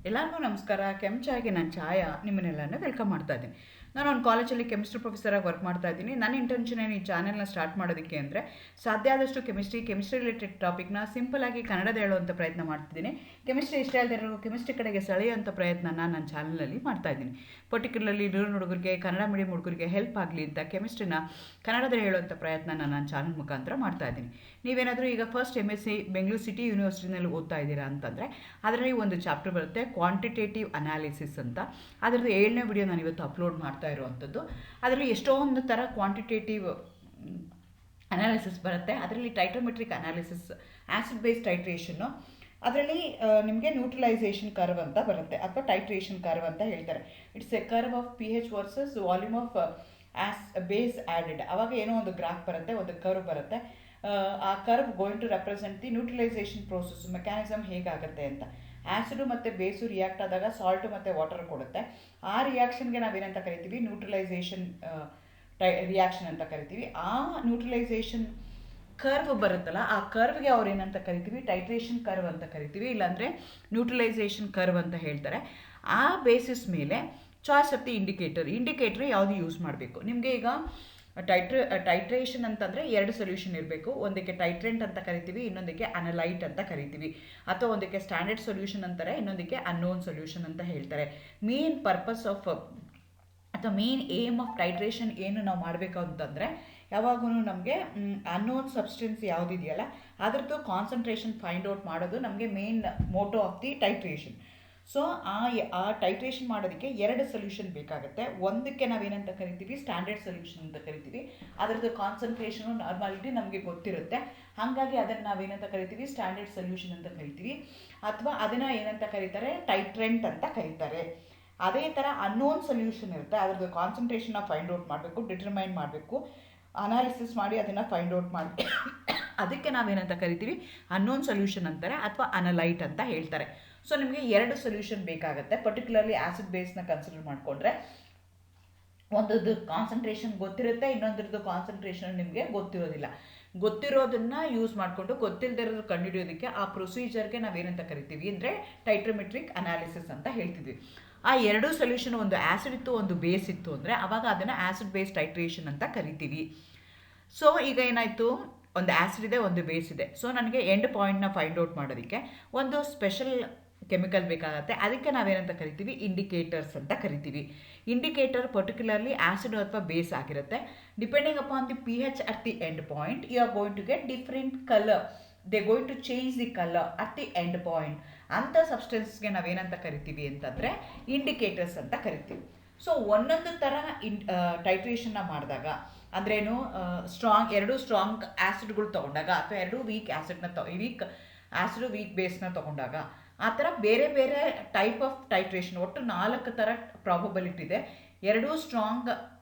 ಎಲ್ಲರಿಗೂ ನಮಸ್ಕಾರ. ಕೆಂಚಾಯಿಗೆ ನಾನು ಛಾಯಾ ನಿಮ್ಮನ್ನೆಲ್ಲನೂ ವೆಲ್ಕಮ್ ಮಾಡ್ತಾ ಇದ್ದೀನಿ. ನಾನು ಒಂದು ಕಾಲೇಜಲ್ಲಿ ಕೆಮಿಸ್ಟ್ರಿ ಪ್ರೊಫೆಸರಾಗಿ ವರ್ಕ್ ಮಾಡ್ತಾ ಇದ್ದೀನಿ. ನನ್ನ ಇಂಟೆನ್ಷನ್ ಏನು ಈ ಚಾನೆಲ್ನ ಸ್ಟಾರ್ಟ್ ಮಾಡೋದಕ್ಕೆ ಅಂದರೆ ಸಾಧ್ಯ ಆದಷ್ಟು ಕೆಮಿಸ್ಟ್ರಿ ರಿಲೇಟೆಡ್ ಟಾಪಿಕ್ನ ಸಿಂಪಲಾಗಿ ಕನ್ನಡದ ಹೇಳುವಂಥ ಪ್ರಯತ್ನ ಮಾಡ್ತಿದ್ದೀನಿ. ಕೆಮಿಸ್ಟ್ರಿ ಇಷ್ಟ ಇಲ್ಲದಿರೋ ಕೆಮಿಸ್ಟ್ರಿ ಕಡೆಗೆ ಸೆಳೆಯುವಂಥ ಪ್ರಯತ್ನನ ನನ್ನ ಚಾನಲಲ್ಲಿ ಮಾಡ್ತಾ ಇದ್ದೀನಿ. ಪರ್ಟಿಕ್ಯುಲರ್ಲಿ ರೂರಲ್ ಹುಡುಗರಿಗೆ, ಕನ್ನಡ ಮೀಡಿಯಂ ಹುಡುಗರಿಗೆ ಹೆಲ್ಪ್ ಆಗಲಿ ಅಂತ ಕೆಮಿಸ್ಟ್ರಿನ ಕನ್ನಡದಲ್ಲಿ ಹೇಳುವಂಥ ಪ್ರಯತ್ನ ನನ್ನ ಚಾನಲ್ ಮುಖಾಂತರ ಮಾಡ್ತಾ ಇದ್ದೀನಿ. ನೀವೇನಾದರೂ ಈಗ ಫಸ್ಟ್ MSc ಬೆಂಗಳೂರು ಸಿಟಿ ಯೂನಿವರ್ಸಿಟಿನಲ್ಲಿ ಓದ್ತಾ ಇದ್ದೀರಾ ಅಂತಂದರೆ ಅದರಲ್ಲಿ ಒಂದು ಚಾಪ್ಟರ್ ಬರುತ್ತೆ ಕ್ವಾಂಟಿಟೇಟಿವ್ ಅನಾಲಿಸಿಸ್ ಅಂತ. ಅದರದ್ದು 7ನೇ ವಿಡಿಯೋ ನಾನು ಇವತ್ತು ಅಪ್ಲೋಡ್ ಮಾಡ್ತಾ ಇರುವಂಥದ್ದು. ಅದರಲ್ಲಿ ಎಷ್ಟೊಂದು ಥರ ಕ್ವಾಂಟಿಟೇಟಿವ್ ಅನಾಲಿಸಿಸ್ ಬರುತ್ತೆ. ಅದರಲ್ಲಿ ಟೈಟ್ರೋಮೆಟ್ರಿಕ್ ಅನಾಲಿಸಿಸ್, ಆ್ಯಸಿಡ್ ಬೇಸ್ ಟೈಟ್ರೇಷನ್ನು, ಅದರಲ್ಲಿ ನಿಮಗೆ ನ್ಯೂಟ್ರಲೈಸೇಷನ್ ಕರ್ವ್ ಅಂತ ಬರುತ್ತೆ ಅಥವಾ ಟೈಟ್ರೇಷನ್ ಕರ್ವ್ ಅಂತ ಹೇಳ್ತಾರೆ. It's a curve of pH versus volume of base added. ಅವಾಗ ಏನೋ ಒಂದು ಗ್ರಾಫ್ ಬರುತ್ತೆ, ಒಂದು ಕರ್ವ್ ಬರುತ್ತೆ. ಆ curve going to represent the neutralisation process mechanism ಹೇಗಾಗುತ್ತೆ ಅಂತ. ಆ್ಯಸಿಡು ಮತ್ತು ಬೇಸು ರಿಯಾಕ್ಟ್ ಆದಾಗ ಸಾಲ್ಟು ಮತ್ತು ವಾಟರ್ ಕೊಡುತ್ತೆ. ಆ ರಿಯಾಕ್ಷನ್ಗೆ ನಾವೇನಂತ ಕರಿತೀವಿ, ನ್ಯೂಟ್ರಲೈಸೇಷನ್ ರಿಯಾಕ್ಷನ್ ಅಂತ ಕರಿತೀವಿ. ಆ ನ್ಯೂಟ್ರಲೈಸೇಷನ್ ಕರ್ವ್ ಬರುತ್ತಲ್ಲ, ಆ ಕರ್ವ್ಗೆ ಅವ್ರು ಏನಂತ ಕರಿತೀವಿ, ಟೈಟ್ರೇಷನ್ ಕರ್ವ್ ಅಂತ ಕರಿತೀವಿ, ಇಲ್ಲಾಂದರೆ ನ್ಯೂಟ್ರಲೈಸೇಷನ್ ಕರ್ವ್ ಅಂತ ಹೇಳ್ತಾರೆ. ಆ ಬೇಸಿಸ್ ಮೇಲೆ ಚಾಯ್ಸ್ ಆಫ್ ದಿ ಇಂಡಿಕೇಟರ್ ಯಾವುದು ಯೂಸ್ ಮಾಡಬೇಕು. ನಿಮಗೆ ಈಗ ಟೈಟ್ರೇಷನ್ ಅಂತಂದರೆ 2 ಸೊಲ್ಯೂಷನ್ ಇರಬೇಕು. ಒಂದಕ್ಕೆ ಟೈಟ್ರೆಂಟ್ ಅಂತ ಕರಿತೀವಿ, ಇನ್ನೊಂದಕ್ಕೆ ಅನಲೈಟ್ ಅಂತ ಕರಿತೀವಿ. ಅಥವಾ ಒಂದಕ್ಕೆ ಸ್ಟ್ಯಾಂಡರ್ಡ್ ಸೊಲ್ಯೂಷನ್ ಅಂತಾರೆ, ಇನ್ನೊಂದಕ್ಕೆ ಅನ್ನೋನ್ ಸೊಲ್ಯೂಷನ್ ಅಂತ ಹೇಳ್ತಾರೆ. ಮೇನ್ ಪರ್ಪಸ್ ಆಫ್ ಅಥವಾ ಮೇನ್ ಏಮ್ ಆಫ್ ಟೈಟ್ರೇಷನ್ ಏನು ನಾವು ಮಾಡಬೇಕು ಅಂತಂದರೆ, ಯಾವಾಗೂ ನಮಗೆ ಅನ್ನೋನ್ ಸಬ್ಸ್ಟೆನ್ಸ್ ಯಾವುದಿದೆಯಲ್ಲ ಅದರದ್ದು ಕಾನ್ಸಂಟ್ರೇಷನ್ ಫೈಂಡ್ ಔಟ್ ಮಾಡೋದು ನಮಗೆ main motto of the titration. So ಆ ಟೈಟ್ರೇಷನ್ ಮಾಡೋದಕ್ಕೆ 2 ಸೊಲ್ಯೂಷನ್ ಬೇಕಾಗುತ್ತೆ. ಒಂದಕ್ಕೆ ನಾವೇನಂತ ಕರಿತೀವಿ, ಸ್ಟ್ಯಾಂಡರ್ಡ್ ಸೊಲ್ಯೂಷನ್ ಅಂತ ಕರಿತೀವಿ. ಅದರದ್ದು ಕಾನ್ಸಂಟ್ರೇಷನು ನಾರ್ಮಾಲಿಟಿ ನಮಗೆ ಗೊತ್ತಿರುತ್ತೆ, ಹಾಗಾಗಿ ಅದನ್ನು ನಾವೇನಂತ ಕರಿತೀವಿ, ಸ್ಟ್ಯಾಂಡರ್ಡ್ ಸೊಲ್ಯೂಷನ್ ಅಂತ ಕರಿತೀವಿ. ಅಥವಾ ಅದನ್ನು ಏನಂತ ಕರೀತಾರೆ, ಟೈಟ್ರೆಂಟ್ ಅಂತ ಕರೀತಾರೆ. ಅದೇ ಥರ ಅನ್ನೋನ್ ಸೊಲ್ಯೂಷನ್ ಇರುತ್ತೆ, ಅದರದ್ದು ಕಾನ್ಸಂಟ್ರೇಷನ್ನ ಫೈಂಡ್ ಔಟ್ ಮಾಡಬೇಕು, ಡಿಟರ್ಮೈನ್ ಮಾಡಬೇಕು, ಅನಾಲಿಸಿಸ್ ಮಾಡಿ ಅದನ್ನು ಫೈಂಡ್ ಔಟ್ ಮಾಡಿ ಅದಕ್ಕೆ ನಾವೇನಂತ ಕರಿತೀವಿ, ಅನ್ನೋನ್ ಸೊಲ್ಯೂಷನ್ ಅಂತಾರೆ ಅಥವಾ ಅನಲೈಟ್ ಅಂತ ಹೇಳ್ತಾರೆ. ಸೊ ನಿಮಗೆ 2 ಸೊಲ್ಯೂಷನ್ ಬೇಕಾಗುತ್ತೆ. ಪರ್ಟಿಕ್ಯುಲರ್ಲಿ ಆ್ಯಸಿಡ್ ಬೇಸ್ನ ಕನ್ಸಿಡರ್ ಮಾಡಿಕೊಂಡ್ರೆ ಒಂದದ್ದು ಕಾನ್ಸಂಟ್ರೇಷನ್ ಗೊತ್ತಿರುತ್ತೆ, ಇನ್ನೊಂದ್ರದ್ದು ಕಾನ್ಸಂಟ್ರೇಷನ್ ನಿಮಗೆ ಗೊತ್ತಿರೋದಿಲ್ಲ. ಗೊತ್ತಿರೋದನ್ನು ಯೂಸ್ ಮಾಡಿಕೊಂಡು ಗೊತ್ತಿಲ್ಲದಿರೋದು ಕಂಡುಹಿಡಿಯೋದಕ್ಕೆ ಆ ಪ್ರೊಸೀಜರ್ಗೆ ನಾವೇನಂತ ಕರಿತೀವಿ ಅಂದರೆ ಟೈಟ್ರೋಮೆಟ್ರಿಕ್ ಅನಾಲಿಸಿಸ್ ಅಂತ ಹೇಳ್ತಿದ್ವಿ. ಆ 2 ಸೊಲ್ಯೂಷನ್, ಒಂದು ಆ್ಯಸಿಡ್ ಇತ್ತು, ಒಂದು ಬೇಸ್ ಇತ್ತು ಅಂದರೆ ಆವಾಗ ಅದನ್ನು ಆ್ಯಸಿಡ್ ಬೇಸ್ ಟೈಟ್ರೇಷನ್ ಅಂತ ಕರಿತೀವಿ. ಸೊ ಈಗ ಏನಾಯಿತು, ಒಂದು ಆ್ಯಸಿಡ್ ಇದೆ, ಒಂದು ಬೇಸ್ ಇದೆ. ಸೊ ನನಗೆ ಎಂಡ್ ಪಾಯಿಂಟ್ನ ಫೈಂಡ್ ಔಟ್ ಮಾಡೋದಕ್ಕೆ ಒಂದು ಸ್ಪೆಷಲ್ ಕೆಮಿಕಲ್ ಬೇಕಾಗುತ್ತೆ. ಅದಕ್ಕೆ ನಾವೇನಂತ ಕರಿತೀವಿ, ಇಂಡಿಕೇಟರ್ಸ್ ಅಂತ ಕರಿತೀವಿ. ಇಂಡಿಕೇಟರ್ ಪರ್ಟಿಕ್ಯುಲರ್ಲಿ ಆ್ಯಸಿಡ್ ಅಥವಾ ಬೇಸ್ ಆಗಿರುತ್ತೆ. Depending upon the pH at the end point you are going to get different colour. They going to change the colour at the end point. ಅಂಥ ಸಬ್ಸ್ಟೆನ್ಸ್ಗೆ ನಾವೇನಂತ ಕರಿತೀವಿ ಅಂತಂದರೆ ಇಂಡಿಕೇಟರ್ಸ್ ಅಂತ ಕರಿತೀವಿ. ಸೊ ಒಂದೊಂದು ಥರ ಟೈಟ್ರೇಷನ್ನ ಮಾಡಿದಾಗ ಅಂದ್ರೇನು, ಎರಡು ಸ್ಟ್ರಾಂಗ್ ಆ್ಯಸಿಡ್ಗಳು ತೊಗೊಂಡಾಗ ಅಥವಾ 2 ವೀಕ್ ಆ್ಯಸಿಡ್ನ ವೀಕ್ ಆ್ಯಸಿಡು ವೀಕ್ ಬೇಸ್ನ ತೊಗೊಂಡಾಗ ಆ ಥರ ಬೇರೆ ಬೇರೆ ಟೈಪ್ ಆಫ್ ಟೈಟ್ರೇಷನ್, ಒಟ್ಟು 4 ಥರ ಪ್ರಾಬಬಿಲಿಟಿ ಇದೆ. 2 ಸ್ಟ್ರಾಂಗ್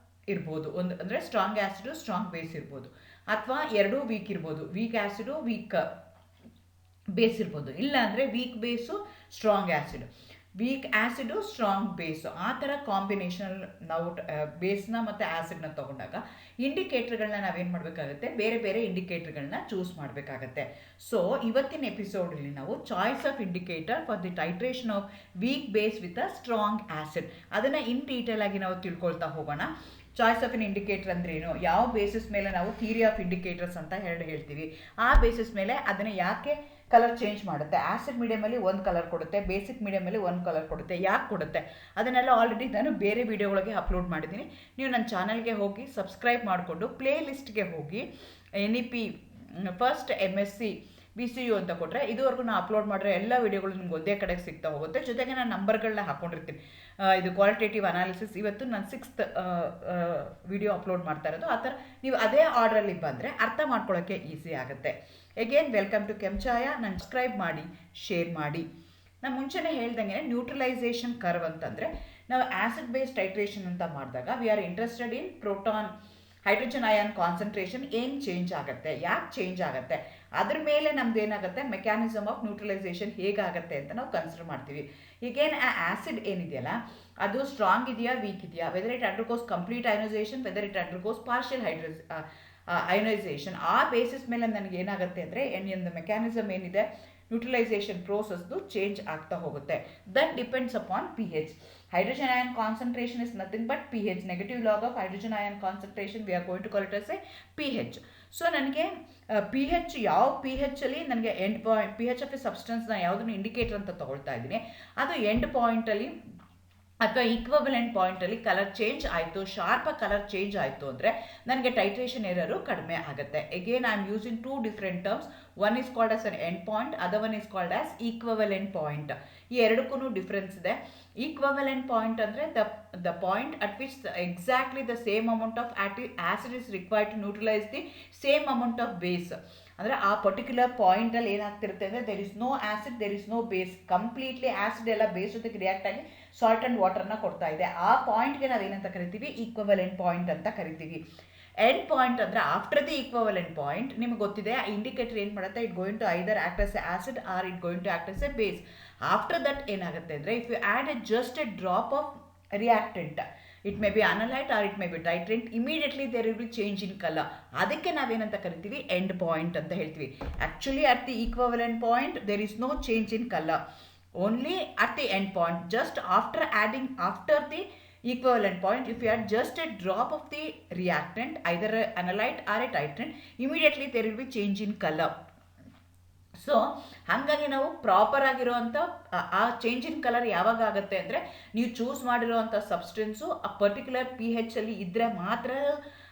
ಇರ್ಬೋದು, ಒಂದು ಅಂದರೆ ಸ್ಟ್ರಾಂಗ್ ಆ್ಯಸಿಡು ಸ್ಟ್ರಾಂಗ್ ಬೇಸ್ ಇರ್ಬೋದು, ಅಥವಾ 2 ವೀಕ್ ಇರ್ಬೋದು, ವೀಕ್ ಆ್ಯಸಿಡು ವೀಕ್ ಬೇಸ್ ಇರ್ಬೋದು, ಇಲ್ಲ ಅಂದರೆ weak base strong acid, weak acid strong base. ಆ ಥರ ಕಾಂಬಿನೇಷನ್ ನಾವು ಬೇಸ್ನ ಮತ್ತು ಆ್ಯಸಿಡ್ನ ತೊಗೊಂಡಾಗ ಇಂಡಿಕೇಟರ್ಗಳನ್ನ ನಾವೇನು ಮಾಡಬೇಕಾಗುತ್ತೆ, ಬೇರೆ ಬೇರೆ ಇಂಡಿಕೇಟರ್ಗಳನ್ನ ಚೂಸ್ ಮಾಡಬೇಕಾಗತ್ತೆ. ಸೊ ಇವತ್ತಿನ ಎಪಿಸೋಡಲ್ಲಿ ನಾವು choice of indicator for the titration of weak base with a strong acid ಅದನ್ನು ಇನ್ ಡೀಟೇಲ್ ಆಗಿ ನಾವು ತಿಳ್ಕೊಳ್ತಾ ಹೋಗೋಣ. ಚಾಯ್ಸ್ ಆಫ್ ಎನ್ ಇಂಡಿಕೇಟರ್ ಅಂದ್ರೆ ಏನು, ಯಾವ ಬೇಸಿಸ್ ಮೇಲೆ ನಾವು ಥಿಯರಿ ಆಫ್ ಇಂಡಿಕೇಟರ್ಸ್ ಅಂತ ಹೇಳ್ತೀವಿ, ಆ ಬೇಸಿಸ್ ಮೇಲೆ ಅದನ್ನು ಯಾಕೆ ಕಲರ್ ಚೇಂಜ್ ಮಾಡುತ್ತೆ. ಆ್ಯಸಿಡ್ ಮೀಡಿಯಮಲ್ಲಿ ಒಂದು ಕಲರ್ ಕೊಡುತ್ತೆ, ಬೇಸಿಕ್ ಮೀಡಿಯಮಲ್ಲಿ ಒಂದು ಕಲರ್ ಕೊಡುತ್ತೆ, ಯಾಕೆ ಕೊಡುತ್ತೆ, ಅದನ್ನೆಲ್ಲ ಆಲ್ರೆಡಿ ನಾನು ಬೇರೆ ವೀಡಿಯೋಗಳಿಗೆ ಅಪ್ಲೋಡ್ ಮಾಡಿದ್ದೀನಿ. ನೀವು ನನ್ನ ಚಾನಲ್ಗೆ ಹೋಗಿ ಸಬ್ಸ್ಕ್ರೈಬ್ ಮಾಡಿಕೊಂಡು ಪ್ಲೇ ಲಿಸ್ಟ್ಗೆ ಹೋಗಿ NEP ಫಸ್ಟ್ MSc BCU ಅಂತ ಕೊಟ್ಟರೆ ಇದುವರೆಗೂ ನಾನು ಅಪ್ಲೋಡ್ ಮಾಡಿರೋ ಎಲ್ಲ ವೀಡಿಯೋಗಳು ನಿಮ್ಗೆ ಒಂದೇ ಕಡೆಗೆ ಸಿಗ್ತಾ ಹೋಗುತ್ತೆ. ಜೊತೆಗೆ ನಾನು ನಂಬರ್ಗಳನ್ನ ಹಾಕ್ಕೊಂಡಿರ್ತೀನಿ. ಇದು ಕ್ವಾಲಿಟೇಟಿವ್ ಅನಾಲಿಸಿಸ್ ಇವತ್ತು ನಾನು 6th ವಿಡಿಯೋ ಅಪ್ಲೋಡ್ ಮಾಡ್ತಾ ಇರೋದು. ಆ ಥರ ನೀವು ಅದೇ ಆರ್ಡ್ರಲ್ಲಿ ಬಂದರೆ ಅರ್ಥ ಮಾಡ್ಕೊಳ್ಳೋಕ್ಕೆ ಈಸಿ ಆಗುತ್ತೆ. ಎಗೇನ್ ವೆಲ್ಕಮ್ ಟು ಕೆಂಚಾಯಾ. ನಾನು ಸಬ್ಸ್ಕ್ರೈಬ್ ಮಾಡಿ, ಶೇರ್ ಮಾಡಿ. ನಾನು ಮುಂಚೆನೇ ಹೇಳ್ದಂಗೆ ನ್ಯೂಟ್ರಲೈಸೇಷನ್ ಕರ್ವ್ ಅಂತಂದರೆ ನಾವು ಆ್ಯಸಿಡ್ ಬೇಸ್ ಟೈಟ್ರೇಷನ್ ಅಂತ ಮಾಡಿದಾಗ we are interested in proton hydrogen ion concentration ಏನು ಚೇಂಜ್ ಆಗುತ್ತೆ, ಯಾಕೆ ಚೇಂಜ್ ಆಗುತ್ತೆ, ಅದ್ರ ಮೇಲೆ ನಮ್ದು ಏನಾಗುತ್ತೆ, ಮೆಕ್ಯಾನಿಸಮ್ ಆಫ್ ನ್ಯೂಟ್ರಲೈಸೇಷನ್ ಹೇಗಾಗುತ್ತೆ ಅಂತ ನಾವು ಕನ್ಸಿಡರ್ ಮಾಡ್ತೀವಿ. ಈಗೇನು ಆ ಆ್ಯಸಿಡ್ ಏನಿದೆಯಲ್ಲ ಅದು ಸ್ಟ್ರಾಂಗ್ ಇದೆಯಾ, ವೀಕ್ ಇದೆಯಾ, whether it undergoes complete ionisation, whether it undergoes partial ionisation, ಆ ಬೇಸಿಸ್ ಮೇಲೆ ನನಗೆ ಏನಾಗುತ್ತೆ ಅಂದರೆ ಒಂದು ಮೆಕ್ಯಾನಿಸಮ್ ಏನಿದೆ, ನ್ಯೂಟ್ರಲೈಸೇಷನ್ ಪ್ರೋಸೆಸ್ದು ಚೇಂಜ್ ಆಗ್ತಾ ಹೋಗುತ್ತೆ. That depends upon P H. Hydrogen ion concentration is nothing but P H. Negative log of hydrogen ion concentration we are going to call it as a P H. So ನನಗೆ P H ಯಾವ P ಹೆಚ್ಚಲ್ಲಿ ನನಗೆ end point P H of a ಸಬ್ಸ್ಟೆನ್ಸ್ನ ಯಾವುದನ್ನು indicator ಅಂತ ತಗೊಳ್ತಾ ಇದ್ದೀನಿ, ಅದು ಎಂಡ್ ಪಾಯಿಂಟಲ್ಲಿ ಅಥವಾ ಈಕ್ವಲೆಂಟ್ ಪಾಯಿಂಟಲ್ಲಿ ಕಲರ್ ಚೇಂಜ್ ಆಯಿತು, ಶಾರ್ಪಾಗಿ ಕಲರ್ ಚೇಂಜ್ ಆಯಿತು ಅಂದರೆ ನನಗೆ ಟೈಟ್ರೇಷನ್ ಎರರು ಕಡಿಮೆ ಆಗುತ್ತೆ. Again I am using two different terms. One is called as an end point, other one is called as equivalent point. ಈ ಎರಡಕ್ಕೂ ಡಿಫ್ರೆನ್ಸ್ ಇದೆ. ಈಕ್ವಲೆಂಟ್ ಪಾಯಿಂಟ್ ಅಂದರೆ the point at which exactly the same amount of acid is required to neutralise the same amount of base. ಅಂದರೆ ಆ particular ಪಾಯಿಂಟಲ್ಲಿ ಏನಾಗ್ತಿರುತ್ತೆ ಅಂದರೆ there is no acid, there is no base, completely acid ಎಲ್ಲ base ಜೊತೆಗೆ react ಆಗಿ salt and ವಾಟರ್ನ ಕೊಡ್ತಾ ಇದೆ. ಆ ಪಾಯಿಂಟ್ಗೆ ನಾವೇನಂತ ಕರಿತೀವಿ, ಈಕ್ವಲೆಂಟ್ ಪಾಯಿಂಟ್ ಅಂತ ಕರಿತೀವಿ. ಎಂಡ್ ಪಾಯಿಂಟ್ ಅಂದರೆ ಆಫ್ಟರ್ ದಿ ಈಕ್ವಲೆಂಟ್ ಪಾಯಿಂಟ್ ನಿಮಗೆ ಗೊತ್ತಿದೆ ಆ ಇಂಡಿಕೇಟರ್ ಏನು ಮಾಡುತ್ತೆ, it going to either act as a acid or it going to act as a base. After that ಏನಾಗುತ್ತೆ ಅಂದರೆ if you add a just a drop of reactant, it may be analyte or it may be titrant, immediately there will be change in colour. ಅದಕ್ಕೆ ನಾವೇನಂತ ಕರಿತೀವಿ, end point ಅಂತ ಹೇಳ್ತೀವಿ. Actually at the equivalent point there is no change in colour, only at the end point, just after the equivalent point, if you add just a drop of the reactant, either an analyte or a titrant, immediately there will be change in color. So ಹಾಗಾಗಿ ನಾವು proper ಆಗಿರುವಂಥ ಆ change in colour ಯಾವಾಗ ಆಗುತ್ತೆ ಅಂದರೆ ನೀವು choose ಮಾಡಿರುವಂಥ substance ಆ ಪರ್ಟಿಕ್ಯುಲರ್ ಪಿ ಹೆಚ್ಚಲ್ಲಿ ಇದ್ದರೆ ಮಾತ್ರ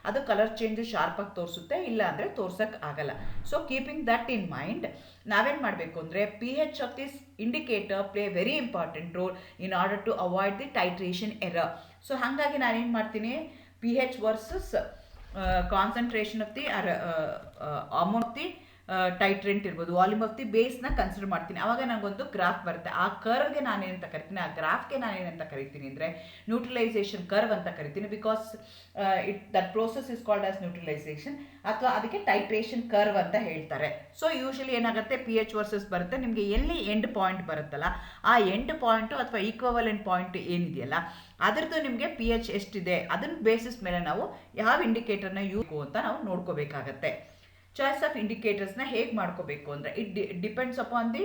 ಅದು ಕಲರ್ ಚೇಂಜ್ ಶಾರ್ಪಾಗಿ ತೋರಿಸುತ್ತೆ, ಇಲ್ಲ ಅಂದರೆ ತೋರ್ಸೋಕ್ಕೆ ಆಗಲ್ಲ. So keeping that in mind ನಾವೇನು ಮಾಡಬೇಕು ಅಂದರೆ P H of this indicator play very important role in order to avoid the titration error. So ಹಾಗಾಗಿ ನಾನೇನು ಮಾಡ್ತೀನಿ, P H versus concentration of the amount of the titrant ಇರ್ಬೋದು, volume of the ಬೇಸ್ನ consider ಮಾಡ್ತೀನಿ. ಆವಾಗ ನನಗೊಂದು graph ಬರುತ್ತೆ. ಆ ಕರ್ವ್ಗೆ ನಾನೇನಂತ ಕರಿತೀನಿ, ಆ ಗ್ರಾಫ್ಗೆ ನಾನೇನಂತ ಕರಿತೀನಿ ಅಂದರೆ ನ್ಯೂಟ್ರಲೈಸೇಷನ್ ಕರ್ವ್ ಅಂತ ಕರಿತೀನಿ. Because that process is called as neutralisation, ಅಥವಾ ಅದಕ್ಕೆ ಟೈಟ್ರೇಷನ್ ಕರ್ವ್ ಅಂತ ಹೇಳ್ತಾರೆ. ಸೊ ಯೂಶಲಿ ಏನಾಗುತ್ತೆ, ಪಿ ಎಚ್ ವರ್ಸಸ್ ಬರುತ್ತೆ. ನಿಮಗೆ ಎಲ್ಲಿ ಎಂಡ್ ಪಾಯಿಂಟ್ ಬರುತ್ತಲ್ಲ, ಆ ಎಂಡ್ ಪಾಯಿಂಟು ಅಥವಾ ಈಕ್ವಲೆಂಟ್ ಪಾಯಿಂಟ್ ಏನಿದೆಯಲ್ಲ ಅದರದ್ದು ನಿಮಗೆ ಪಿ ಎಚ್ ಎಷ್ಟಿದೆ ಅದನ್ನ ಬೇಸಿಸ್ ಮೇಲೆ ನಾವು ಯಾವ ಇಂಡಿಕೇಟರ್ನ ಯೂಸ್ ಅಂತ ನಾವು ನೋಡ್ಕೋಬೇಕಾಗತ್ತೆ. ಚಾಯ್ಸ್ ಆಫ್ ಇಂಡಿಕೇಟರ್ಸ್ನ ಹೇಗೆ ಮಾಡ್ಕೋಬೇಕು ಅಂದರೆ it depends upon the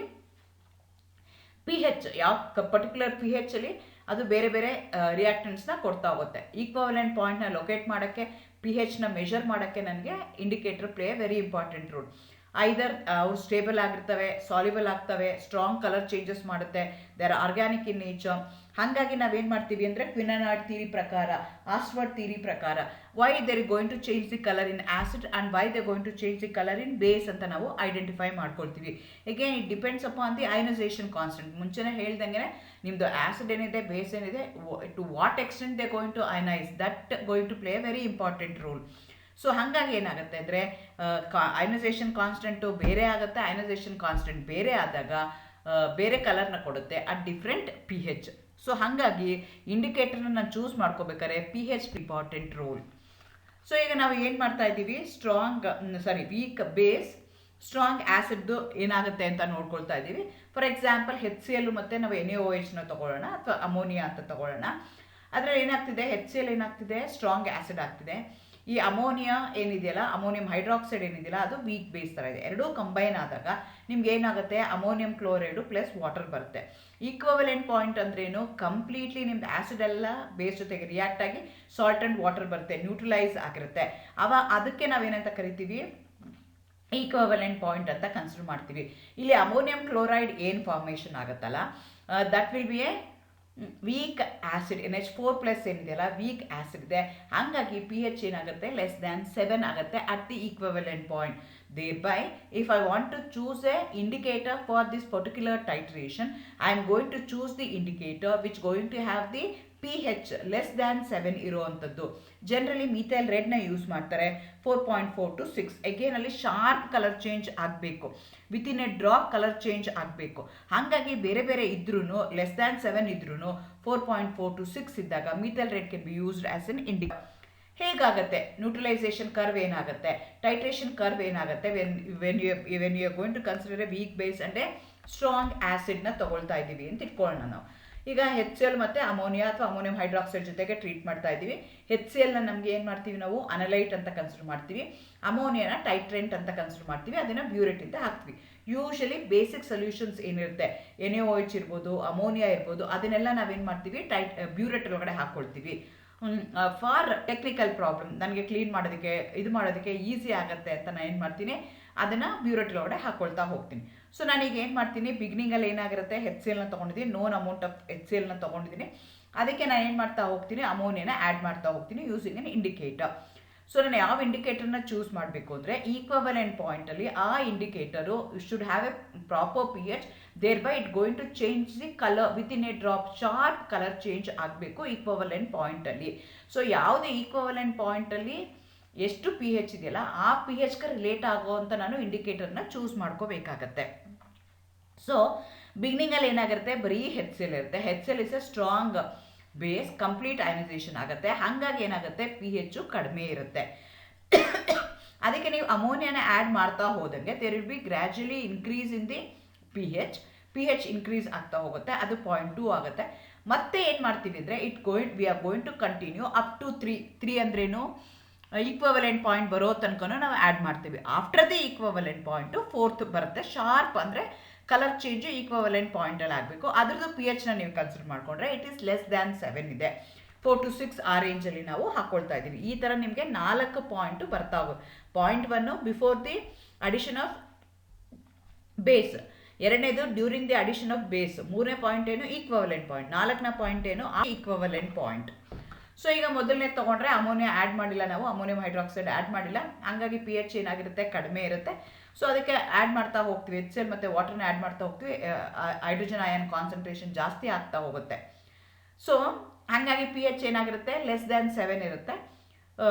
P H. ಯಾವ ಪರ್ಟಿಕ್ಯುಲರ್ ಪಿ ಹೆಚ್ಚಲ್ಲಿ ಅದು ಬೇರೆ ಬೇರೆ ರಿಯಾಕ್ಟೆಂಟ್ಸ್ನ ಕೊಡ್ತಾ ಹೋಗುತ್ತೆ. ಈಕ್ವಲೆಂಟ್ ಪಾಯಿಂಟ್ನ ಲೊಕೇಟ್ ಮಾಡೋಕ್ಕೆ, ಪಿ ಹೆಚ್ನ ಮೆಷರ್ ಮಾಡೋಕ್ಕೆ ನನಗೆ indicator play very important role. Either ಅವು ಸ್ಟೇಬಲ್ ಆಗಿರ್ತವೆ, ಸಾಲ್ಯುಬಲ್ ಆಗ್ತವೆ, ಸ್ಟ್ರಾಂಗ್ ಕಲರ್ ಚೇಂಜಸ್ ಮಾಡುತ್ತೆ, they are organic in nature. ಹಾಗಾಗಿ ನಾವೇನು ಮಾಡ್ತೀವಿ ಅಂದರೆ ಕ್ವಿನಾನಾಯ್ಡ್ ಥಿಯರಿ ಪ್ರಕಾರ, ಆಸ್ವರ್ಡ್ ಥಿಯರಿ ಪ್ರಕಾರ why there is going to change the colour in acid and why they going to change the colour in base ಅಂತ ನಾವು identify ಮಾಡ್ಕೊಳ್ತೀವಿ. Again it depends upon the ionisation constant. ಮುಂಚೆನೇ ಹೇಳ್ದಂಗೆ ನಿಮ್ಮದು acid ಏನಿದೆ, base ಏನಿದೆ, to what extent they going to ionise, that going to play very important role. So ಹಾಗಾಗಿ ಏನಾಗುತ್ತೆ ಅಂದರೆ ಅಯನೈಸೇಷನ್ ಕಾನ್ಸ್ಟೆಂಟು ಬೇರೆ ಆಗುತ್ತೆ, ಅಯನೈಸೇಷನ್ ಕಾನ್ಸ್ಟೆಂಟ್ ಬೇರೆ ಆದಾಗ ಬೇರೆ ಕಲರ್ನ ಕೊಡುತ್ತೆ at different P H. So ಹಾಗಾಗಿ ಇಂಡಿಕೇಟರ್ನ ನಾನು ಚೂಸ್ ಮಾಡ್ಕೋಬೇಕಾದ್ರೆ P H important role. So ಈಗ ನಾವು ಏನು ಮಾಡ್ತಾ ಇದ್ದೀವಿ, ವೀಕ್ ಬೇಸ್, ಸ್ಟ್ರಾಂಗ್ ಆ್ಯಸಿಡ್ದು ಏನಾಗುತ್ತೆ ಅಂತ ನೋಡ್ಕೊಳ್ತಾ ಇದ್ದೀವಿ. ಫಾರ್ ಎಕ್ಸಾಂಪಲ್ HCl ಮತ್ತು ನಾವು NaOHನ ತೊಗೊಳ್ಳೋಣ, ಅಥವಾ ಅಮೋನಿಯಾ ಅಂತ ತೊಗೊಳ್ಳೋಣ. ಅದರಲ್ಲಿ ಏನಾಗ್ತಿದೆ, HCl ಏನಾಗ್ತಿದೆ, ಸ್ಟ್ರಾಂಗ್ ಆ್ಯಸಿಡ್ ಆಗ್ತಿದೆ. ಈ ಅಮೋನಿಯಾ ಏನಿದೆಯಲ್ಲ, ಅಮೋನಿಯಂ ಹೈಡ್ರಾಕ್ಸೈಡ್ ಏನಿದೆಯಲ್ಲ, ಅದು ವೀಕ್ ಬೇಸ್ ಥರ ಇದೆ. ಎರಡೂ ಕಂಬೈನ್ ಆದಾಗ ನಿಮ್ಗೆ ಏನಾಗುತ್ತೆ, ಅಮೋನಿಯಂ ಕ್ಲೋರೈಡು ಪ್ಲಸ್ ವಾಟರ್ ಬರುತ್ತೆ. ಈಕ್ವಲೆಂಟ್ ಪಾಯಿಂಟ್ ಅಂದ್ರೇನು, ಕಂಪ್ಲೀಟ್ಲಿ ನಿಮ್ದು ಆ್ಯಸಿಡ್ ಎಲ್ಲ ಬೇಸ್ ಜೊತೆಗೆ ರಿಯಾಕ್ಟ್ ಆಗಿ ಸಾಲ್ಟ್ ಆ್ಯಂಡ್ ವಾಟರ್ ಬರುತ್ತೆ, ನ್ಯೂಟ್ರಲೈಸ್ ಆಗಿರುತ್ತೆ. ಅದಕ್ಕೆ ನಾವೇನಂತ ಕರಿತೀವಿ, ಈಕ್ವಲೆಂಟ್ ಪಾಯಿಂಟ್ ಅಂತ ಕನ್ಸಿಡರ್ ಮಾಡ್ತೀವಿ. ಇಲ್ಲಿ ಅಮೋನಿಯಂ ಕ್ಲೋರೈಡ್ ಏನು ಫಾರ್ಮೇಷನ್ ಆಗುತ್ತಲ್ಲ, that will be a weak acid. NH4+ ಏನಿದೆಯಲ್ಲ, ವೀಕ್ ಆ್ಯಸಿಡ್ ಇದೆ. ಹಾಗಾಗಿ ಪಿ ಹೆಚ್ ಏನಾಗುತ್ತೆ, ಲೆಸ್ ದ್ಯಾನ್ 7 ಆಗುತ್ತೆ at the equivalent point. Thereby, if I want to choose a indicator for this particular titration, I am going to choose the indicator which going to have the pH less than 7 ಇರುವಂಥದ್ದು. Generally methyl ರೆಡ್ನ use ಮಾಡ್ತಾರೆ, 4.4 to 6. Again ಅಲ್ಲಿ sharp colour change ಆಗಬೇಕು, within A drop colour change ಆಗಬೇಕು. ಹಾಗಾಗಿ ಬೇರೆ ಬೇರೆ ಇದ್ರೂ, less than 7 ಇದ್ರೂ 4.4 to 6 ಇದ್ದಾಗ methyl red can be used as an indicator. ಹೇಗಾಗುತ್ತೆ ನ್ಯೂಟ್ರಲೈಸೇಷನ್ ಕರ್ವ್ ಏನಾಗುತ್ತೆ, ಟೈಟ್ರೇಷನ್ ಕರ್ವ್ ಏನಾಗುತ್ತೆ, when you are going to consider a weak base and a strong ಆ್ಯಸಿಡ್ನ ತೊಗೊಳ್ತಾ ಇದ್ದೀವಿ ಅಂತ ಇಟ್ಕೊಳ್ಳೋಣ. ನಾವು ಈಗ HCl ಮತ್ತು ಅಮೋನಿಯಾ ಅಥವಾ ಅಮೋನಿಯಂ ಹೈಡ್ರಾಕ್ಸೈಡ್ ಜೊತೆಗೆ ಟ್ರೀಟ್ ಮಾಡ್ತಾ ಇದ್ದೀವಿ. HClನ ನಮಗೆ ಏನು ಮಾಡ್ತೀವಿ, ನಾವು ಅನಲೈಟ್ ಅಂತ ಕನ್ಸಿಡರ್ ಮಾಡ್ತೀವಿ. ಅಮೋನಿಯಾನ ಟೈಟ್ರೆಂಟ್ ಅಂತ ಕನ್ಸಿಡರ್ ಮಾಡ್ತೀವಿ, ಅದನ್ನು ಬ್ಯೂರೇಟ್ ಅಂತ ಹಾಕ್ತೀವಿ. ಯೂಶಲಿ ಬೇಸಿಕ್ ಸೊಲ್ಯೂಷನ್ಸ್ ಏನಿರುತ್ತೆ NaOH ಇರ್ಬೋದು, ಅಮೋನಿಯಾ ಇರ್ಬೋದು, ಅದನ್ನೆಲ್ಲ ನಾವೇನು ಮಾಡ್ತೀವಿ ಬ್ಯೂರೆಟ್ ಒಳಗಡೆ ಹಾಕ್ಕೊಳ್ತೀವಿ. ಫಾರ್ ಟೆಕ್ನಿಕಲ್ ಪ್ರಾಬ್ಲಮ್ ನನಗೆ ಕ್ಲೀನ್ ಮಾಡೋದಕ್ಕೆ ಮಾಡೋದಕ್ಕೆ ಈಸಿ ಆಗುತ್ತೆ ಅಂತ ನಾನು ಏನು ಮಾಡ್ತೀನಿ, ಅದನ್ನು ಬ್ಯೂರೆಟ್ ಒಳಗಡೆ ಹಾಕ್ಕೊಳ್ತಾ ಹೋಗ್ತೀನಿ. ಸೊ ನಾನೀಗ ಏನು ಮಾಡ್ತೀನಿ, ಬಿಗಿನಿಂಗಲ್ಲಿ ಏನಾಗಿರುತ್ತೆ HClನ ತೊಗೊಂಡಿದ್ದೀನಿ, ನೋನ್ ಅಮೌಂಟ್ ಆಫ್ HClನ ತೊಗೊಂಡಿದ್ದೀನಿ. ಅದಕ್ಕೆ ನಾನು ಏನು ಮಾಡ್ತಾ ಹೋಗ್ತೀನಿ, ಅಮೋನಿಯಾನ ಆ್ಯಡ್ ಮಾಡ್ತಾ ಹೋಗ್ತೀನಿ ಯೂಸಿಂಗ್ ಎನ್ ಇಂಡಿಕೇಟರ್. ಸೊ ನಾನು ಯಾವ ಇಂಡಿಕೇಟರ್ನ ಚೂಸ್ ಮಾಡಬೇಕು ಅಂದರೆ ಈಕ್ವಲೆಂಟ್ ಪಾಯಿಂಟಲ್ಲಿ ಆ indicator should have a proper pH, thereby it going to change the colour within a drop, sharp colour change ಆಗಬೇಕು ಈಕ್ವಲೆಂಟ್ ಪಾಯಿಂಟಲ್ಲಿ. ಸೊ ಯಾವುದೇ ಈಕ್ವಲೆಂಟ್ ಪಾಯಿಂಟಲ್ಲಿ ಎಷ್ಟು pH ಇದೆಯಲ್ಲ ಆ pHಗೆ ರಿಲೇಟ್ ಆಗೋ ಅಂತ ನಾನು ಇಂಡಿಕೇಟರ್ನ ಚೂಸ್ ಮಾಡ್ಕೋಬೇಕಾಗತ್ತೆ. ಸೊ ಬಿಗಿನಿಂಗಲ್ಲಿ ಏನಾಗಿರುತ್ತೆ, ಬರೀ HCl ಇರುತ್ತೆ. HCl is A strong base, complete ionisation ಆಗುತ್ತೆ. ಹಾಗಾಗಿ ಏನಾಗುತ್ತೆ, pH ಕಡಿಮೆ ಇರುತ್ತೆ. ಅದಕ್ಕೆ ನೀವು ಅಮೋನಿಯಾನ ಆ್ಯಡ್ ಮಾಡ್ತಾ ಹೋದಂಗೆ there will be gradually increase in the pH increase ಆಗ್ತಾ ಹೋಗುತ್ತೆ. ಅದು 0.2 ಆಗುತ್ತೆ. ಮತ್ತೆ ಏನು ಮಾಡ್ತೀವಿ ಅಂದರೆ we are going to continue up to 3 ಅಂದ್ರೇನು, ಈಕ್ವಲೆಂಟ್ ಪಾಯಿಂಟ್ ಬರೋ ತನಕನೂ ನಾವು ಆ್ಯಡ್ ಮಾಡ್ತೀವಿ. After the equivalent point 4th ಬರುತ್ತೆ. ಶಾರ್ಪ್ ಅಂದರೆ ಕಲರ್ ಚೇಂಜು ಈಕ್ವಲೆಂಟ್ ಪಾಯಿಂಟಲ್ಲಿ ಆಗಬೇಕು. ಅದ್ರದ್ದು pHನ ನೀವು ಕನ್ಸಿಡರ್ ಮಾಡಿಕೊಂಡ್ರೆ ಇಟ್ ಈಸ್ ಲೆಸ್ ದ್ಯಾನ್ 7 ಇದೆ. 4 to 6 ಆ ರೇಂಜಲ್ಲಿ ನಾವು ಹಾಕ್ಕೊಳ್ತಾ ಇದ್ದೀವಿ. ಈ ಥರ ನಿಮಗೆ 4 ಪಾಯಿಂಟು ಬರ್ತಾ ಹೋಗುತ್ತೆ. Point 1 before the addition of base, ಎರಡನೇದು during the addition of base, ಮೂರನೇ ಪಾಯಿಂಟ್ ಏನು ಈಕ್ವಲೆಂಟ್ ಪಾಯಿಂಟ್, 4ನೇ ಪಾಯಿಂಟ್ ಏನು ಆ ಈಕ್ವಲೆಂಟ್ ಪಾಯಿಂಟ್. ಸೊ ಈಗ ಮೊದಲನೇ ತೊಗೊಂಡ್ರೆ ಅಮೋನಿಯಾ ಆ್ಯಡ್ ಮಾಡಿಲ್ಲ, ನಾವು ಅಮೋನಿಯಂ ಹೈಡ್ರಾಕ್ಸೈಡ್ ಆ್ಯಡ್ ಮಾಡಿಲ್ಲ, ಹಾಗಾಗಿ pH ಏನಾಗಿರುತ್ತೆ, ಕಡಿಮೆ ಇರುತ್ತೆ. ಸೊ ಅದಕ್ಕೆ ಆ್ಯಡ್ ಮಾಡ್ತಾ ಹೋಗ್ತೀವಿ, HCl ಮತ್ತು ವಾಟರ್ನ ಆ್ಯಡ್ ಮಾಡ್ತಾ ಹೋಗ್ತೀವಿ, ಹೈಡ್ರೋಜನ್ ಅಯಾನ್ ಕಾನ್ಸಂಟ್ರೇಷನ್ ಜಾಸ್ತಿ ಆಗ್ತಾ ಹೋಗುತ್ತೆ. ಸೊ ಹಾಗಾಗಿ pH ಏನಾಗಿರುತ್ತೆ, ಲೆಸ್ ದ್ಯಾನ್ 7 ಇರುತ್ತೆ,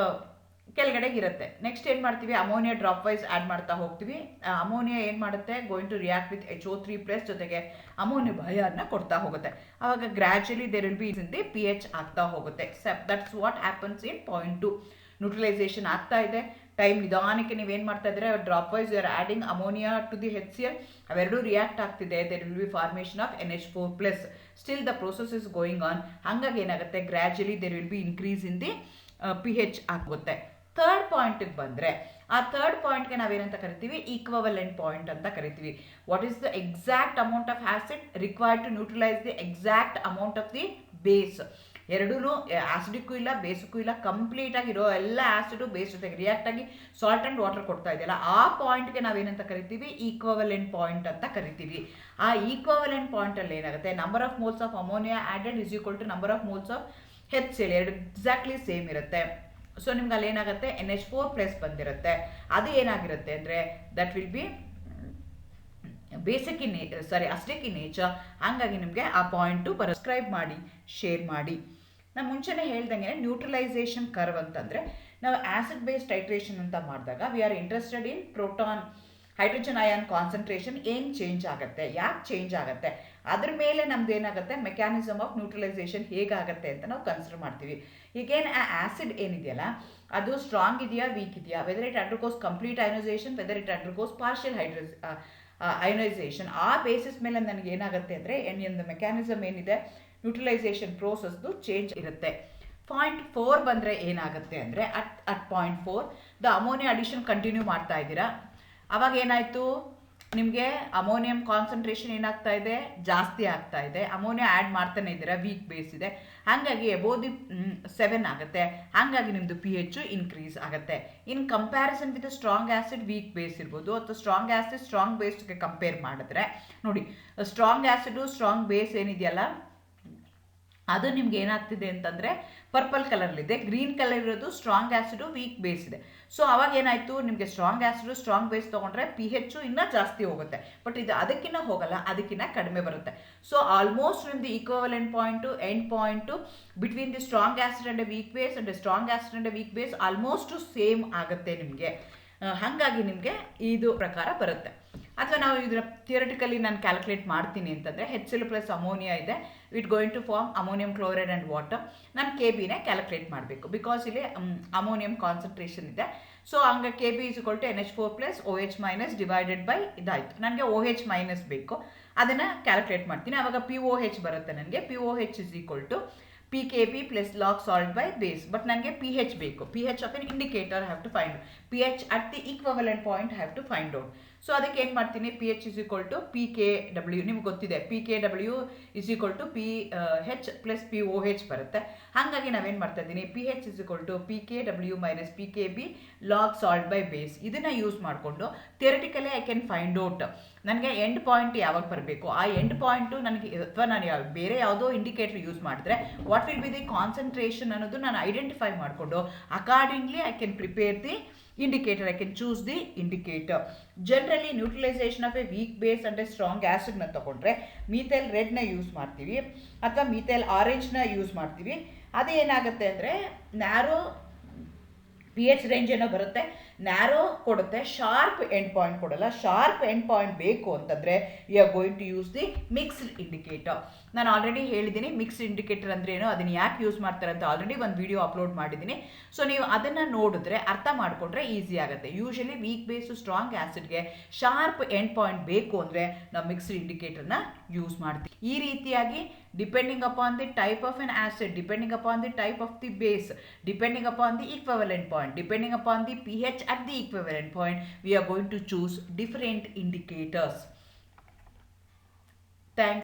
ಕೆಳಗಡೆಗೆ ಇರುತ್ತೆ. ನೆಕ್ಸ್ಟ್ ಏನು ಮಾಡ್ತೀವಿ, ಅಮೋನಿಯಾ ಡ್ರಾಪ್ ವೈಸ್ ಆ್ಯಡ್ ಮಾಡ್ತಾ ಹೋಗ್ತೀವಿ. ಅಮೋನಿಯಾ ಏನು ಮಾಡುತ್ತೆ, going to react with HO3+ ಜೊತೆಗೆ ಅಮೋನಿಯಾ ಬಯರ್ನ ಕೊಡ್ತಾ ಹೋಗುತ್ತೆ. ಆವಾಗ gradually there will be in the pH ಆಗ್ತಾ ಹೋಗುತ್ತೆ. That's what happens in 0.2. Neutralisation ಆಗ್ತಾ ಇದೆ, ಟೈಮ್ ನಿಧಾನಕ್ಕೆ ನೀವೇನು ಮಾಡ್ತಾ ಇದ್ದೀರಾ, dropwise you are adding ammonia to the HCl, ಅವೆರಡೂ ರಿಯಾಕ್ಟ್ ಆಗ್ತಿದೆ. There will be formation of NH4+. Still the process is going on. ಹಾಗಾಗಿ ಏನಾಗುತ್ತೆ, gradually there will be increase in the pH ಆಗುತ್ತೆ. Third ಪಾಯಿಂಟಿಗೆ ಬಂದರೆ ಆ third ಪಾಯಿಂಟ್ಗೆ ನಾವೇನಂತ ಕರಿತೀವಿ, ಈಕ್ವಲೆಂಟ್ ಪಾಯಿಂಟ್ ಅಂತ ಕರಿತೀವಿ. What is the exact amount of acid required to neutralise the exact amount of the base. ಎರಡೂ ಆ್ಯಸಿಡಿಕ್ಕೂ ಇಲ್ಲ ಬೇಸಕ್ಕೂ ಇಲ್ಲ, ಕಂಪ್ಲೀಟಾಗಿರೋ ಎಲ್ಲ ಆ್ಯಸಿಡು ಬೇಸ್ ಜೊತೆಗೆ ರಿಯಾಕ್ಟ್ ಆಗಿ ಸಾಲ್ಟ್ ಆ್ಯಂಡ್ ವಾಟರ್ ಕೊಡ್ತಾ ಇದೆಯಲ್ಲ, ಆ ಪಾಯಿಂಟ್ಗೆ ನಾವೇನಂತ ಕರಿತೀವಿ, ಈಕ್ವಲೆಂಟ್ ಪಾಯಿಂಟ್ ಅಂತ ಕರಿತೀವಿ. ಆ ಈಕ್ವಲೆಂಟ್ ಪಾಯಿಂಟಲ್ಲಿ ಏನಾಗುತ್ತೆ, number of moles of ammonia added is equal to number of moles of HCl, ಎರಡು ಎಕ್ಸಾಕ್ಟ್ಲಿ ಸೇಮ್ ಇರುತ್ತೆ. ಸೊ ನಿಮ್ಗೆ ಅಲ್ಲಿ ಏನಾಗುತ್ತೆ, NH4+ ಬಂದಿರುತ್ತೆ. ಅದು ಏನಾಗಿರುತ್ತೆ ಅಂದರೆ that will be acidic in nature. ಹಾಗಾಗಿ ನಿಮಗೆ ಆ ಪಾಯಿಂಟು ಸಬ್ಸ್ಕ್ರೈಬ್ ಮಾಡಿ, ಶೇರ್ ಮಾಡಿ. ನಾನು ಮುಂಚೆನೇ ಹೇಳ್ದಂಗೆ ನ್ಯೂಟ್ರಲೈಸೇಷನ್ ಕರ್ವ್ ಅಂತಂದರೆ ನಾವು ಆ್ಯಸಿಡ್ ಬೇಸ್ ಟೈಟ್ರೇಷನ್ ಅಂತ ಮಾಡಿದಾಗ we are interested in proton hydrogen ion concentration ಏನು ಚೇಂಜ್ ಆಗುತ್ತೆ, ಯಾಕೆ ಚೇಂಜ್ ಆಗುತ್ತೆ, ಅದ್ರ ಮೇಲೆ ನಮ್ದು ಏನಾಗುತ್ತೆ, ಮೆಕ್ಯಾನಿಸಮ್ ಆಫ್ ನ್ಯೂಟ್ರಲೈಸೇಷನ್ ಹೇಗಾಗುತ್ತೆ ಅಂತ ನಾವು ಕನ್ಸಿಡರ್ ಮಾಡ್ತೀವಿ. ಈಗೇನು ಆ ಆ್ಯಸಿಡ್ ಏನಿದೆಯಲ್ಲ ಅದು ಸ್ಟ್ರಾಂಗ್ ಇದೆಯಾ, ವೀಕ್ ಇದೆಯಾ, whether it undergoes complete ionisation, whether it undergoes partial ionisation, ಆ ಬೇಸಿಸ್ ಮೇಲೆ ನನಗೆ ಏನಾಗುತ್ತೆ ಅಂದರೆ ಒಂದು ಮೆಕ್ಯಾನಿಸಮ್ ಏನಿದೆ ನ್ಯೂಟ್ರಲೈಸೇಷನ್ ಪ್ರೋಸೆಸ್ದು ಚೇಂಜ್ ಇರುತ್ತೆ. 0.4 ಬಂದರೆ ಏನಾಗುತ್ತೆ ಅಂದರೆ at 0.4 the ammonia addition continue ಮಾಡ್ತಾ ಇದ್ದೀರಾ. ಅವಾಗ ಏನಾಯಿತು, ನಿಮಗೆ ಅಮೋನಿಯಂ ಕಾನ್ಸಂಟ್ರೇಷನ್ ಏನಾಗ್ತಾ ಇದೆ, ಜಾಸ್ತಿ ಆಗ್ತಾ ಇದೆ. ಅಮೋನಿಯಾ ಆ್ಯಡ್ ಮಾಡ್ತಾನೆ ಇದ್ದೀರಾ, ವೀಕ್ ಬೇಸ್ ಇದೆ, ಹಾಗಾಗಿ ಎಬೋವ್ ದಿ 7 ಆಗುತ್ತೆ. ಹಾಗಾಗಿ ನಿಮ್ಮದು pH ಇನ್ಕ್ರೀಸ್ ಆಗುತ್ತೆ. In comparison with strong acid weak base ಇರ್ಬೋದು, ಅಥವಾ ಸ್ಟ್ರಾಂಗ್ ಆ್ಯಸಿಡ್ ಸ್ಟ್ರಾಂಗ್ ಬೇಸ್ಗೆ ಕಂಪೇರ್ ಮಾಡಿದ್ರೆ ನೋಡಿ, ಸ್ಟ್ರಾಂಗ್ ಆ್ಯಸಿಡು ಸ್ಟ್ರಾಂಗ್ ಬೇಸ್ ಏನಿದೆಯಲ್ಲ ಅದು ನಿಮ್ಗೆ ಏನಾಗ್ತಿದೆ ಅಂತಂದರೆ ಪರ್ಪಲ್ ಕಲರ್ಲಿದೆ, ಗ್ರೀನ್ ಕಲರ್ ಇರೋದು ಸ್ಟ್ರಾಂಗ್ ಆ್ಯಸಿಡು ವೀಕ್ ಬೇಸ್ ಇದೆ. ಸೊ ಅವಾಗ ಏನಾಯಿತು, ನಿಮಗೆ ಸ್ಟ್ರಾಂಗ್ ಆ್ಯಸಿಡು ಸ್ಟ್ರಾಂಗ್ ಬೇಸ್ ತೊಗೊಂಡ್ರೆ pH ಇನ್ನೂ ಜಾಸ್ತಿ ಹೋಗುತ್ತೆ, ಬಟ್ ಇದು ಅದಕ್ಕಿಂತ ಹೋಗಲ್ಲ, ಅದಕ್ಕಿಂತ ಕಡಿಮೆ ಬರುತ್ತೆ. ಸೊ ಆಲ್ಮೋಸ್ಟ್ ನಿಮ್ಮದು equivalent point end point between the strong acid and weak base and strong acid and weak base almost same ಆಗುತ್ತೆ ನಿಮಗೆ. ಹಾಗಾಗಿ ನಿಮಗೆ ಇದು ಪ್ರಕಾರ ಬರುತ್ತೆ. ಅಥವಾ ನಾವು ಇದರ ಥಿಯರಿಟಿಕಲಿ ನಾನು ಕ್ಯಾಲ್ಕುಲೇಟ್ ಮಾಡ್ತೀನಿ ಅಂತಂದರೆ HCl ಪ್ಲಸ್ ಅಮೋನಿಯಾ ಇದೆ, it going to form ammonium chloride and water. ನಾನು KBನೇ ಕ್ಯಾಲ್ಕುಲೇಟ್ ಮಾಡಬೇಕು, ಬಿಕಾಸ್ ಇಲ್ಲಿ ಅಮೋನಿಯಂ ಕಾನ್ಸಂಟ್ರೇಷನ್ ಇದೆ. ಸೊ ಹಂಗೆ KB is equal to NH4+ OH- divided by ಇದಾಯಿತು. ನನಗೆ OH- ಬೇಕು, ಅದನ್ನು ಕ್ಯಾಲ್ಕುಲೇಟ್ ಮಾಡ್ತೀನಿ. ಆವಾಗ POH ಬರುತ್ತೆ ನನಗೆ. POH is equal to PKB plus log salt by base. But ನನಗೆ pH ಬೇಕು. pH of an indicator I have to find. pH at the equivalent point I have to find out. So ಅದಕ್ಕೆ ಏನು ಮಾಡ್ತೀನಿ, P H is equal to P K W, ನಿಮ್ಗೆ ಗೊತ್ತಿದೆ P K W is equal to P H plus P O H ಬರುತ್ತೆ. ಹಾಗಾಗಿ ನಾವೇನು ಮಾಡ್ತಾ ಇದ್ದೀನಿ, P H is equal to P K W minus P K B log salt by base. ಇದನ್ನು use ಮಾಡಿಕೊಂಡು theoretically I can find out ನನಗೆ end point ಯಾವಾಗ ಬರಬೇಕು, ಆ ಎಂಡ್ ಪಾಯಿಂಟು ನನಗೆ, ಅಥವಾ ನಾನು ಬೇರೆ ಯಾವುದೋ ಇಂಡಿಕೇಟರ್ ಯೂಸ್ ಮಾಡಿದ್ರೆ what will be the concentration ಅನ್ನೋದು ನಾನು ಐಡೆಂಟಿಫೈ ಮಾಡಿಕೊಂಡು accordingly I can prepare the indicator, I can choose the indicator. Generally neutralisation of a weak base ಅಂದರೆ ಸ್ಟ್ರಾಂಗ್ ಆ್ಯಸಿಡ್ನ ತಗೊಂಡ್ರೆ ಮೀಥೈಲ್ ರೆಡ್ನ ಯೂಸ್ ಮಾಡ್ತೀವಿ ಅಥವಾ ಮೀಥೈಲ್ ಆರೆಂಜ್ನ ಯೂಸ್ ಮಾಡ್ತೀವಿ. ಅದು ಏನಾಗುತ್ತೆ ಅಂದರೆ ನ್ಯಾರೋ ಪಿ ಎಚ್ ರೇಂಜ್ ಏನೋ ಬರುತ್ತೆ, ನ್ಯಾರೋ ಕೊಡುತ್ತೆ, ಶಾರ್ಪ್ ಎಂಡ್ ಪಾಯಿಂಟ್ ಕೊಡಲ್ಲ. ಶಾರ್ಪ್ ಎಂಡ್ ಪಾಯಿಂಟ್ ಬೇಕು ಅಂತಂದರೆ you are going to use the mixed indicator. ನಾನು ಆಲ್ರೆಡಿ ಹೇಳಿದ್ದೀನಿ ಮಿಕ್ಸ್ಡ್ ಇಂಡಿಕೇಟರ್ ಅಂದ್ರೆ ಏನು, ಅದನ್ನು ಯಾಕೆ ಯೂಸ್ ಮಾಡ್ತಾರೆ ಅಂತ ಆಲ್ರೆಡಿ ಒಂದು ವಿಡಿಯೋ ಅಪ್ಲೋಡ್ ಮಾಡಿದ್ದೀನಿ. ಸೊ ನೀವು ಅದನ್ನು ನೋಡಿದ್ರೆ ಅರ್ಥ ಮಾಡಿಕೊಂಡ್ರೆ ಈಸಿ ಆಗುತ್ತೆ. Usually weak base strong ಆ್ಯಸಿಡ್ಗೆ sharp end point ಬೇಕು ಅಂದರೆ ನಾವು ಮಿಕ್ಸ್ಡ್ ಇಂಡಿಕೇಟರ್ನ ಯೂಸ್ ಮಾಡ್ತೀವಿ. ಈ ರೀತಿಯಾಗಿ depending upon the type of N acid, depending upon the type of the base, depending upon the equivalent point, depending upon the pH at the equivalent point, we are going to choose different indicators. Thank you.